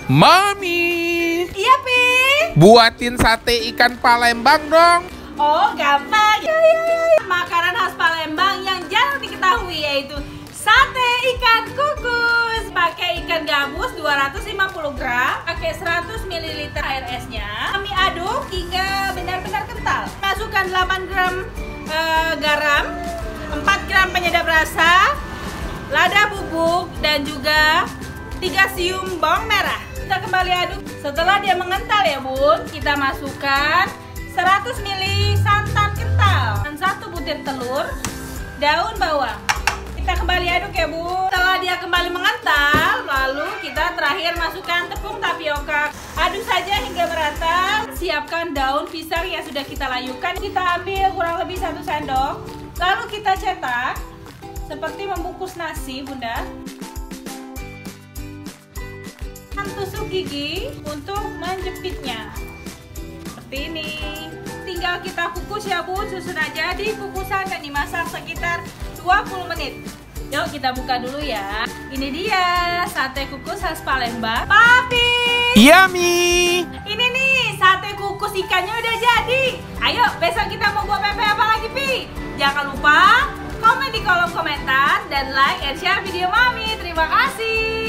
Mami, Iya, Pi. buatin sate ikan Palembang dong. Oh, gampang. Makanan khas Palembang yang jarang diketahui yaitu sate ikan kukus. Pakai ikan gabus 250 gram, pakai 100 ml air esnya. Kami aduk hingga benar-benar kental. Masukkan 8 gram garam, 4 gram penyedap rasa, lada bubuk, dan juga 3 siung bawang merah. Kita kembali aduk. Setelah dia mengental ya bun, kita masukkan 100 ml santan kental dan 1 butir telur, daun bawang. Kita kembali aduk ya bun. Setelah dia kembali mengental, lalu kita terakhir masukkan tepung tapioka. Aduk saja hingga merata. Siapkan daun pisang yang sudah kita layukan. Kita ambil kurang lebih 1 sendok. Lalu kita cetak seperti membungkus nasi, bunda. Tusuk gigi untuk menjepitnya seperti ini. Tinggal kita kukus ya bun. Sudah jadi kukusan dan dimasak sekitar 20 menit. Yuk kita buka dulu ya. Ini dia sate kukus khas Palembang. Papi, Iya Mi. ini nih sate kukus ikannya udah jadi. Ayo besok kita mau buat pempek apa lagi, Pi? Jangan lupa komen di kolom komentar dan like and share video Mami. Terima kasih.